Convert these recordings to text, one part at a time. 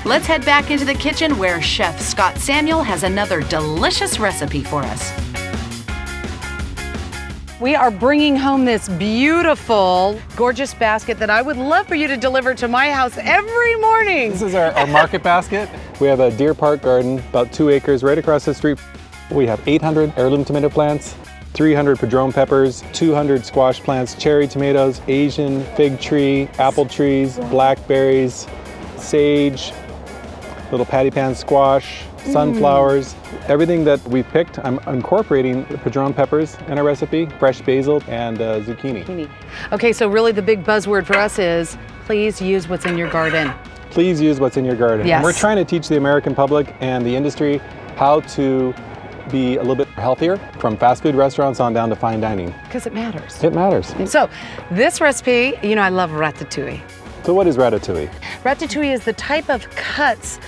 Let's head back into the kitchen where Chef Scott Samuel has another delicious recipe for us. We are bringing home this beautiful, gorgeous basket that I would love for you to deliver to my house every morning. This is our market basket. We have a Deer Park garden, about 2 acres right across the street. We have 800 heirloom tomato plants, 300 padron peppers, 200 squash plants, cherry tomatoes, Asian fig tree, apple trees, blackberries, sage, little patty pan squash, sunflowers. Everything that we picked, I'm incorporating the padron peppers in our recipe, fresh basil, and zucchini. Okay, so really the big buzzword for us is, please use what's in your garden. Please use what's in your garden. Yes. And we're trying to teach the American public and the industry how to be a little bit healthier, from fast food restaurants on down to fine dining. Because it matters. It matters. So this recipe, you know, I love ratatouille. So what is ratatouille? Ratatouille is the type of cuts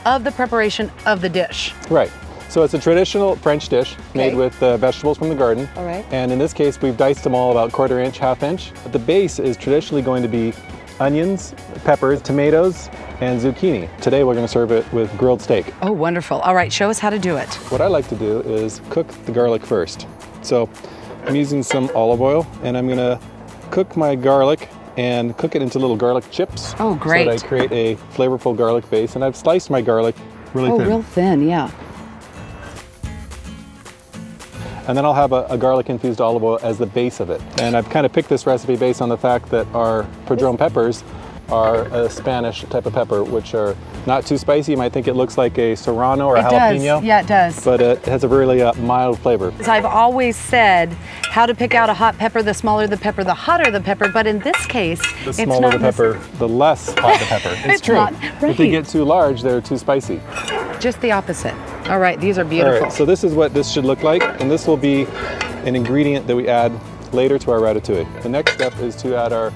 of the preparation of the dish. Right. So it's a traditional French dish made with vegetables from the garden. All right. And in this case, we've diced them all about 1/4 inch, 1/2 inch. But the base is traditionally going to be onions, peppers, tomatoes, and zucchini. Today we're going to serve it with grilled steak. Oh, wonderful. All right, show us how to do it. What I like to do is cook the garlic first. So I'm using some olive oil, and I'm going to cook my garlic and cook it into little garlic chips. Oh, great. So that I create a flavorful garlic base. And I've sliced my garlic really thin. Oh, real thin, yeah. And then I'll have a garlic-infused olive oil as the base of it. And I've kind of picked this recipe based on the fact that our padron peppers are a Spanish type of pepper, which are not too spicy. You might think it looks like a serrano or a jalapeno. Does. Yeah, it does. But it has a really mild flavor. As I've always said, how to pick out a hot pepper, the smaller the pepper, the hotter the pepper. But in this case, the smaller the pepper, the less hot the pepper. It's true. Not, right. If they get too large, they're too spicy. Just the opposite. All right, these are beautiful. All right, so this is what this should look like, and this will be an ingredient that we add later to our ratatouille. The next step is to add our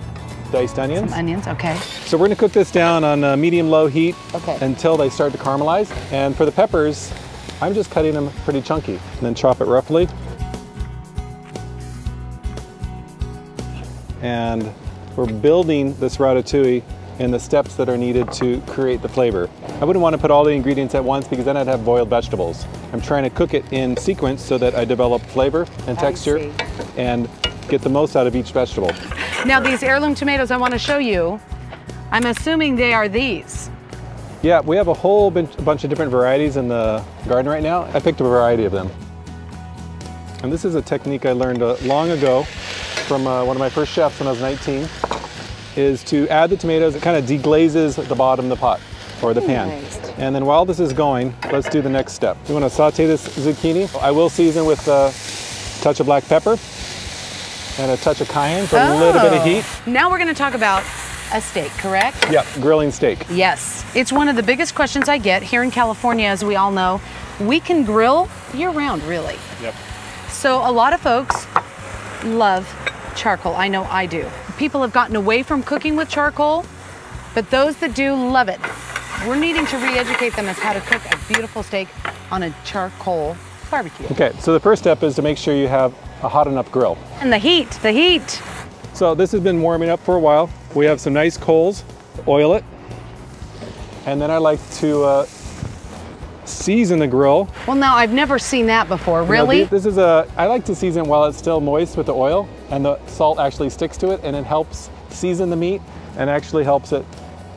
diced onions. Some onions, okay. So we're going to cook this down on medium-low heat Okay. until they start to caramelize. And for the peppers, I'm just cutting them pretty chunky, and then chop it roughly. And we're building this ratatouille in the steps that are needed to create the flavor. I wouldn't want to put all the ingredients at once because then I'd have boiled vegetables. I'm trying to cook it in sequence so that I develop flavor and texture and get the most out of each vegetable. Now these heirloom tomatoes I want to show you, I'm assuming they are these. Yeah, we have a whole bunch of different varieties in the garden right now. I picked a variety of them. And this is a technique I learned long ago from one of my first chefs when I was 19, is to add the tomatoes. It kind of deglazes the bottom of the pot or the pan. Nice. And then while this is going, let's do the next step. We want to saute this zucchini. I will season with a touch of black pepper and a touch of cayenne for a little bit of heat. Now we're going to talk about a steak, correct? Yeah, grilling steak. Yes. It's one of the biggest questions I get here in California, as we all know. We can grill year-round, really. Yep. So a lot of folks love charcoal. I know I do. People have gotten away from cooking with charcoal, but those that do love it. We're needing to re-educate them as how to cook a beautiful steak on a charcoal barbecue. Okay, so the first step is to make sure you have a hot enough grill. And the heat. So this has been warming up for a while. We have some nice coals, oil it, and then I like to season the grill. Well, now I've never seen that before, really? You know, I like to season while it's still moist with the oil, and the salt actually sticks to it, and it helps season the meat and actually helps it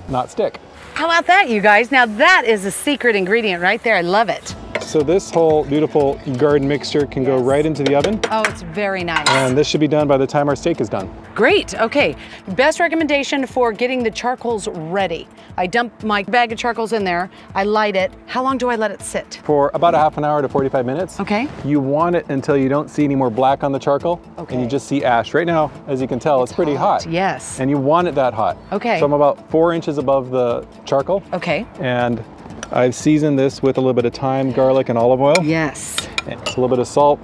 not stick. How about that, you guys? Now that is a secret ingredient right there. I love it. So this whole beautiful garden mixture can go right into the oven. Oh, it's very nice. And this should be done by the time our steak is done. Great, okay. Best recommendation for getting the charcoals ready. I dump my bag of charcoals in there, I light it. How long do I let it sit? For about a half an hour to 45 minutes. Okay. You want it until you don't see any more black on the charcoal. Okay. And you just see ash. Right now, as you can tell, it's pretty hot. Yes. And you want it that hot. Okay. So I'm about 4 inches above the charcoal. Okay. And I've seasoned this with a little bit of thyme, garlic, and olive oil. Yes. And a little bit of salt.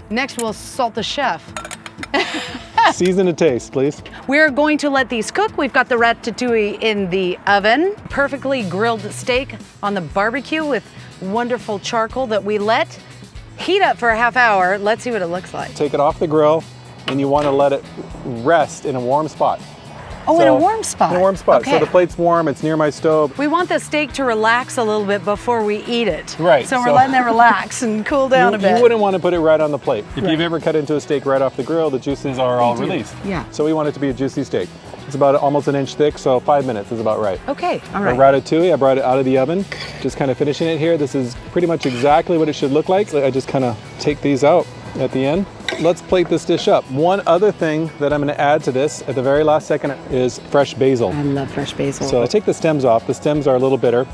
Next, we'll salt the chef. Season to taste, please. We're going to let these cook. We've got the ratatouille in the oven. Perfectly grilled steak on the barbecue with wonderful charcoal that we let heat up for a half hour. Let's see what it looks like. Take it off the grill, and you want to let it rest in a warm spot. Oh, in a warm spot. In a warm spot. Okay. So the plate's warm, it's near my stove. We want the steak to relax a little bit before we eat it. Right. So we're letting it relax and cool down a bit. You wouldn't want to put it right on the plate. If you've ever cut into a steak right off the grill, the juices are all released. Yeah. So we want it to be a juicy steak. It's about almost an inch thick, so 5 minutes is about right. Okay, all right. Our ratatouille, I brought it out of the oven. Just kind of finishing it here. This is pretty much exactly what it should look like. So I just kind of take these out at the end. Let's plate this dish up. One other thing that I'm going to add to this at the very last second is fresh basil. I love fresh basil. So I take the stems off. The stems are a little bitter.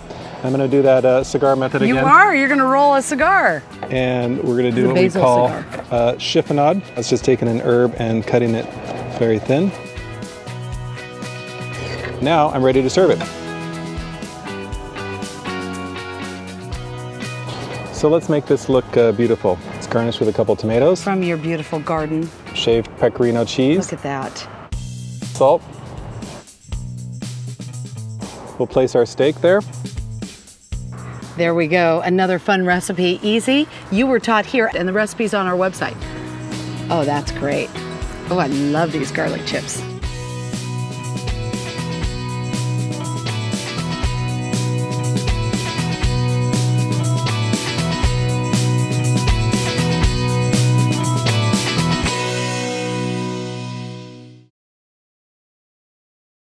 I'm going to do that cigar method again. You are? You're going to roll a cigar. And we're going to do what we call chiffonade. That's just taking an herb and cutting it very thin. Now I'm ready to serve it. So let's make this look beautiful. It's garnished with a couple tomatoes. From your beautiful garden. Shaved pecorino cheese. Look at that. Salt. We'll place our steak there. There we go. Another fun recipe. Easy. You were taught here, and the recipe's on our website. Oh, that's great. Oh, I love these garlic chips.